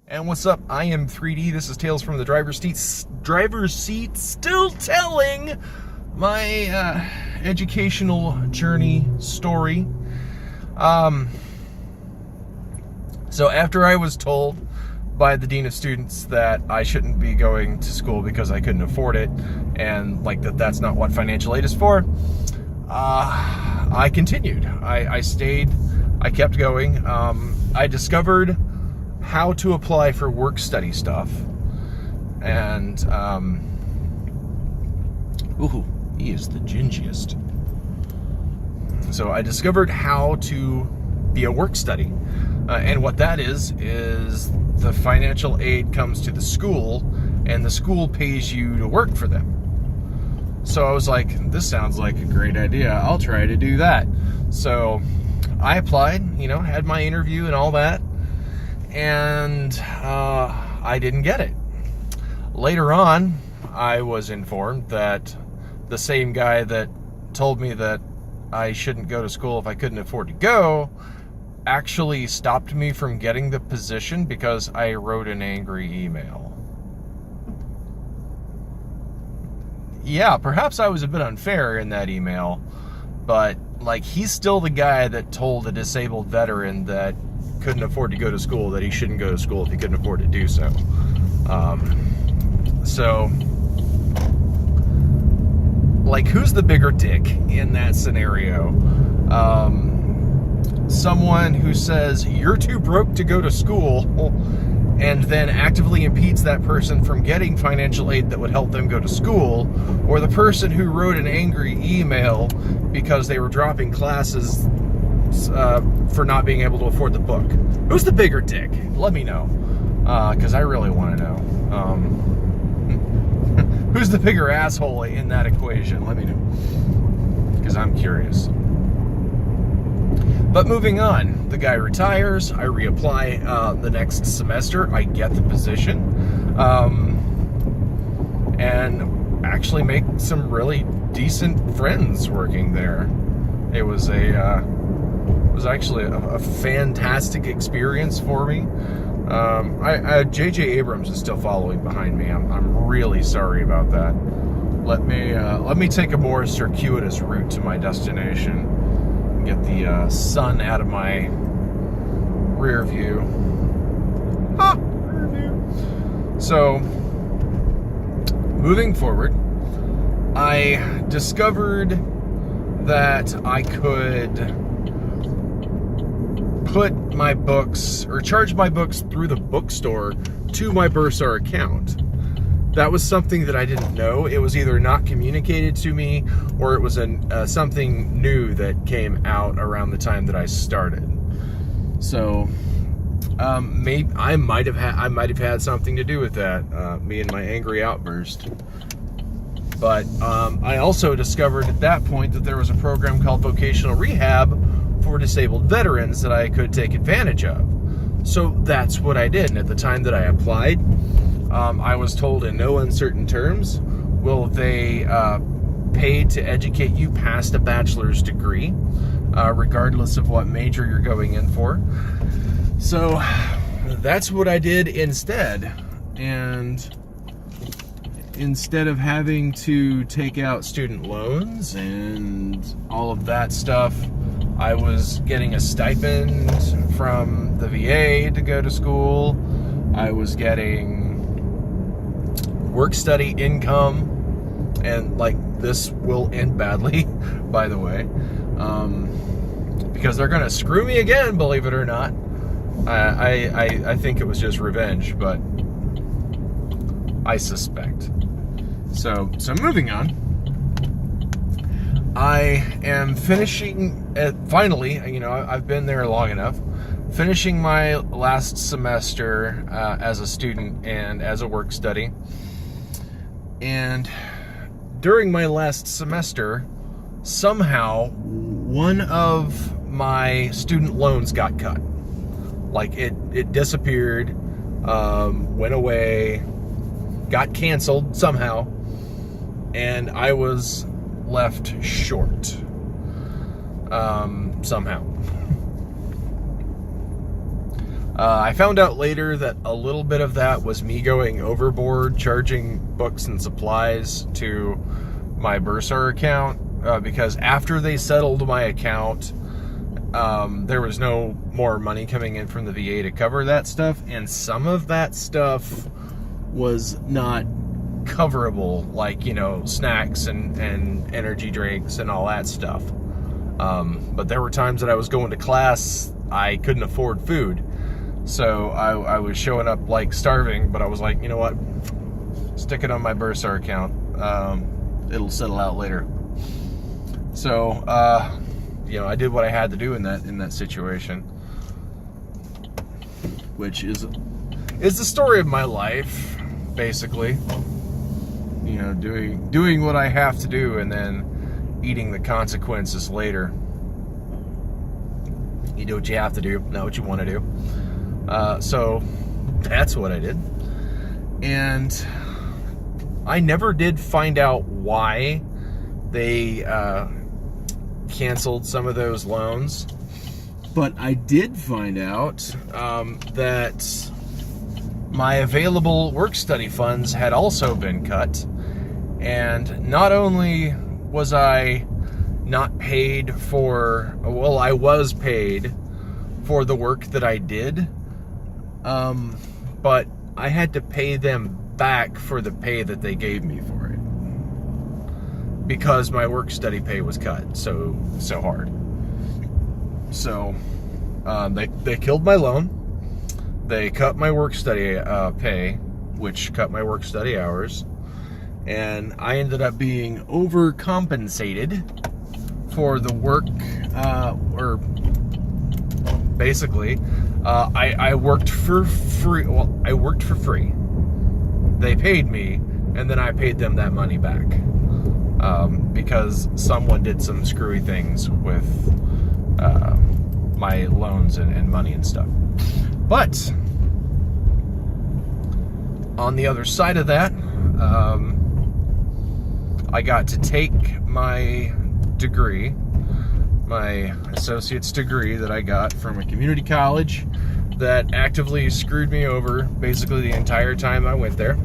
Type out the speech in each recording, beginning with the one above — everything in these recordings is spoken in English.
And what's up? I am 3D. This is Tales from the Driver's Seat, still telling my educational journey story. So after I was told by the Dean of Students that I shouldn't be going to school because I couldn't afford it, and that's not what financial aid is for, I continued. I stayed. I kept going. I discovered how to apply for work-study stuff, and he is the gingiest. So I discovered how to be a work-study, and what that is the financial aid comes to the school, and the school pays you to work for them. So I was like, this sounds like a great idea. I'll try to do that. So I applied, had my interview and all that, and I didn't get it. Later on, I was informed that the same guy that told me that I shouldn't go to school if I couldn't afford to go actually stopped me from getting the position because I wrote an angry email. Yeah, perhaps I was a bit unfair in that email, but he's still the guy that told a disabled veteran that couldn't afford to go to school that he shouldn't go to school if he couldn't afford to do so. Who's the bigger dick in that scenario? Someone who says you're too broke to go to school and then actively impedes that person from getting financial aid that would help them go to school, or the person who wrote an angry email because they were dropping classes for not being able to afford the book. Who's the bigger dick? Let me know, because I really want to know. Who's the bigger asshole in that equation? Let me know, because I'm curious. But moving on, the guy retires, I reapply the next semester, I get the position, and actually make some really decent friends working there. It was actually a fantastic experience for me. J.J. Abrams is still following behind me. I'm really sorry about that. Let me take a more circuitous route to my destination. Get the sun out of my rear view. Rear view. So, moving forward, I discovered that I could put my books, or charge my books through the bookstore to my Bursar account. That was something that I didn't know. It was either not communicated to me, or it was something new that came out around the time that I started. So, maybe I might have had something to do with that. Me and my angry outburst. But I also discovered at that point that there was a program called Vocational Rehab for disabled veterans that I could take advantage of. So that's what I did. And at the time that I applied, I was told in no uncertain terms, will they pay to educate you past a bachelor's degree, regardless of what major you're going in for. So that's what I did instead. And instead of having to take out student loans and all of that stuff, I was getting a stipend from the VA to go to school. I was getting work-study income, and this will end badly, by the way, because they're gonna screw me again, believe it or not. I think it was just revenge, but I suspect. So moving on, I am finishing, finally, I've been there long enough, finishing my last semester as a student and as a work-study. And during my last semester, somehow one of my student loans got cut. It disappeared, went away, got canceled somehow, and I was left short somehow. I found out later that a little bit of that was me going overboard, charging books and supplies to my Bursar account, because after they settled my account, there was no more money coming in from the VA to cover that stuff, and some of that stuff was not coverable, like, snacks and energy drinks and all that stuff. But there were times that I was going to class, I couldn't afford food. So I was showing up like starving, but I was like, you know what? Stick it on my Bursar account. It'll settle out later. So, I did what I had to do in that situation, which is the story of my life, basically. Doing what I have to do and then eating the consequences later. You do what you have to do, not what you want to do. So that's what I did. And I never did find out why they canceled some of those loans. But I did find out that my available work-study funds had also been cut. And not only was I not paid for, well, I was paid for the work that I did, but I had to pay them back for the pay that they gave me for it, because my work-study pay was cut so hard. So they killed my loan. They cut my work-study pay, which cut my work-study hours, and I ended up being overcompensated for the work, or basically, I worked for free. Well, I worked for free. They paid me, and then I paid them that money back, because someone did some screwy things with my loans and money and stuff. But on the other side of that, I got to take my degree, my associate's degree that I got from a community college that actively screwed me over basically the entire time I went there.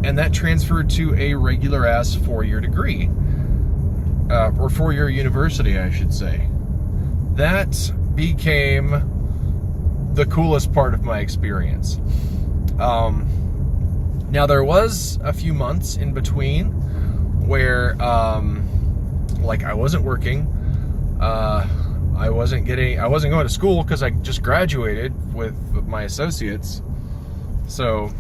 And that transferred to a regular ass 4-year degree, or 4-year university, I should say. That became the coolest part of my experience. Now there was a few months in between where I wasn't working, I wasn't going to school because I just graduated with my associates. So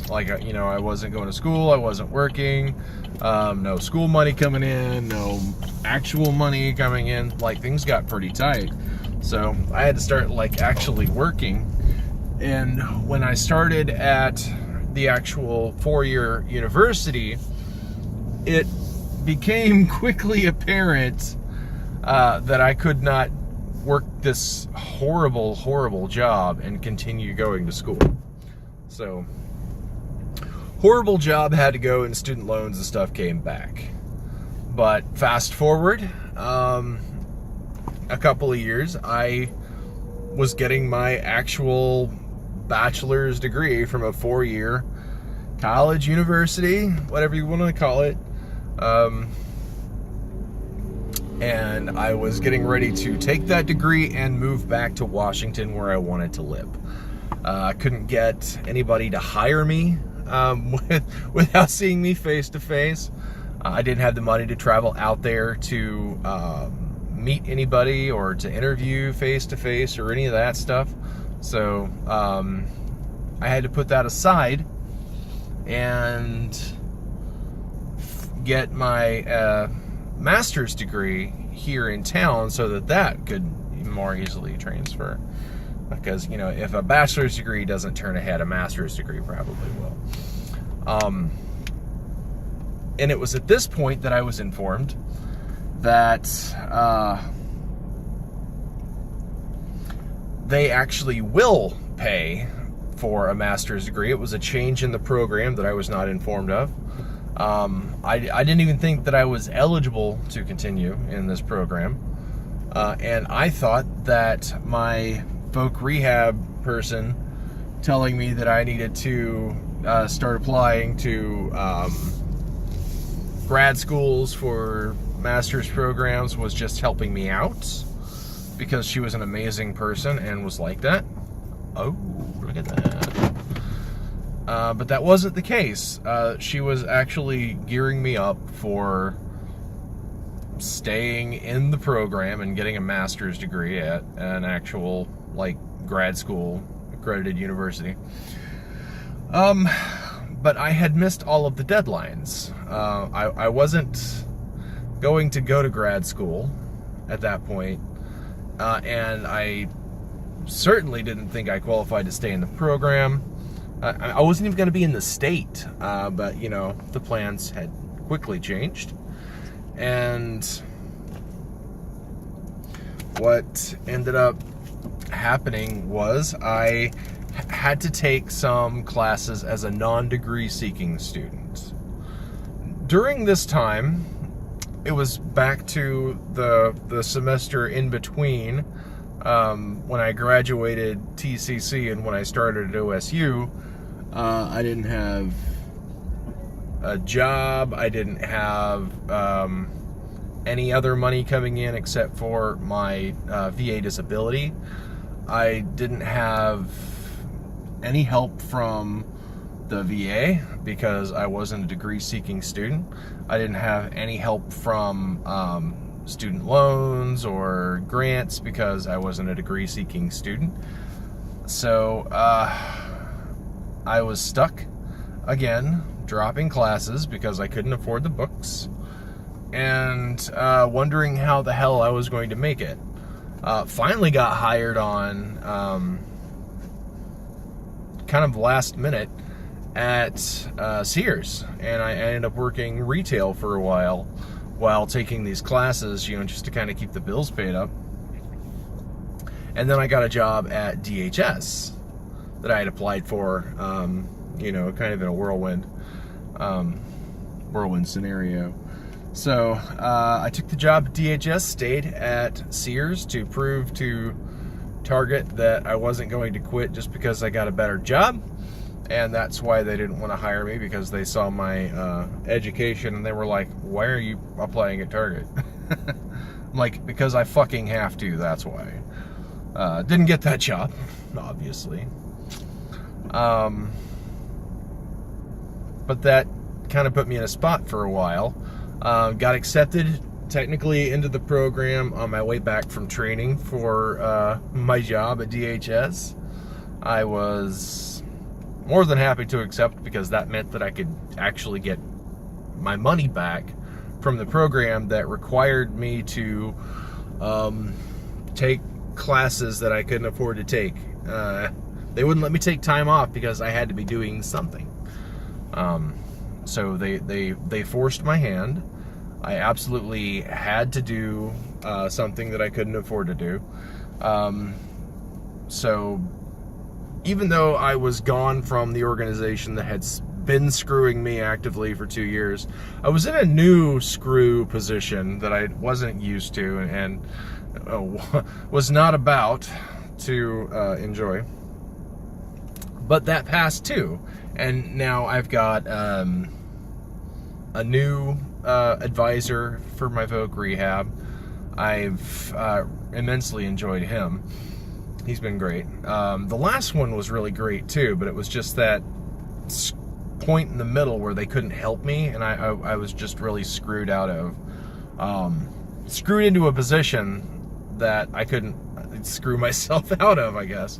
I wasn't going to school, I wasn't working, no school money coming in, no actual money coming in. Things got pretty tight. So I had to start actually working. And when I started at the actual 4-year university, it became quickly apparent that I could not work this horrible, horrible job and continue going to school. So, horrible job had to go, and student loans and stuff came back. But fast forward a couple of years, I was getting my actual bachelor's degree from a 4-year college, university, whatever you want to call it. And I was getting ready to take that degree and move back to Washington, where I wanted to live. I couldn't get anybody to hire me without seeing me face to face. I didn't have the money to travel out there to meet anybody or to interview face to face or any of that stuff. So I had to put that aside and get my master's degree here in town so that could more easily transfer. Because, if a bachelor's degree doesn't turn ahead, a master's degree probably will. And it was at this point that I was informed that they actually will pay for a master's degree. It was a change in the program that I was not informed of. I didn't even think that I was eligible to continue in this program. And I thought that my folk rehab person telling me that I needed to start applying to grad schools for master's programs was just helping me out, because she was an amazing person and was like that. Oh, look at that. But that wasn't the case. She was actually gearing me up for staying in the program and getting a master's degree at an actual, like, grad school, accredited university. But I had missed all of the deadlines. I wasn't going to go to grad school at that point, and I certainly didn't think I qualified to stay in the program. I wasn't even going to be in the state, but, you know, the plans had quickly changed. And what ended up happening was I had to take some classes as a non-degree seeking student. During this time, it was back to the semester in between when I graduated TCC and when I started at OSU. I didn't have a job. I didn't have any other money coming in except for my VA disability. I didn't have any help from the VA because I wasn't a degree-seeking student. I didn't have any help from student loans or grants because I wasn't a degree-seeking student. So I was stuck again, dropping classes because I couldn't afford the books, and wondering how the hell I was going to make it. Finally got hired on kind of last minute at Sears, and I ended up working retail for a while taking these classes, you know, just to kind of keep the bills paid up. And then I got a job at DHS that I had applied for, you know, kind of in a whirlwind scenario. So I took the job at DHS, stayed at Sears to prove to Target that I wasn't going to quit just because I got a better job. And that's why they didn't want to hire me, because they saw my education and they were like, why are you applying at Target? I'm like, because I fucking have to, that's why. Didn't get that job, obviously. But that kind of put me in a spot for a while. Got accepted technically into the program on my way back from training for my job at DHS. I was more than happy to accept, because that meant that I could actually get my money back from the program that required me to take classes that I couldn't afford to take. They wouldn't let me take time off because I had to be doing something. So they forced my hand. I absolutely had to do something that I couldn't afford to do. So even though I was gone from the organization that had been screwing me actively for 2 years, I was in a new screw position that I wasn't used to and was not about to enjoy. But that passed too, and now I've got a new advisor for my folk rehab. I've immensely enjoyed him. He's been great. The last one was really great too, but it was just that point in the middle where they couldn't help me, and I was just really screwed out of, screwed into a position that I couldn't screw myself out of, I guess.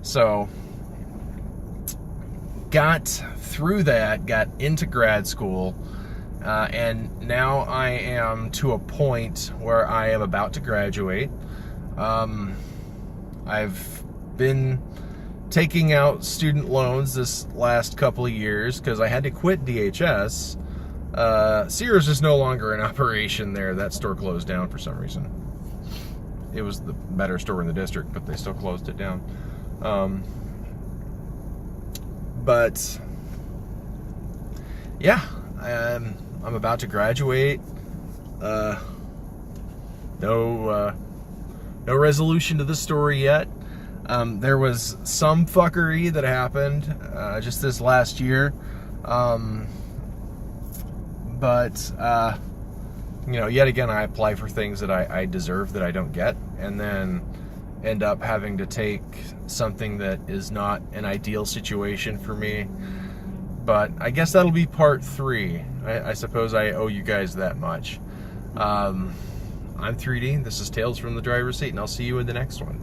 So got through that, got into grad school, and now I am to a point where I am about to graduate. I've been taking out student loans this last couple of years because I had to quit DHS. Sears is no longer in operation there. That store closed down for some reason. It was the better store in the district, but they still closed it down. But yeah, I'm about to graduate. No resolution to the story yet. There was some fuckery that happened just this last year. But you know, yet again, I apply for things that I deserve that I don't get, and then end up having to take something that is not an ideal situation for me. But I guess that'll be part 3. I suppose I owe you guys that much. I'm 3D. This is Tales from the Driver's Seat, and I'll see you in the next one.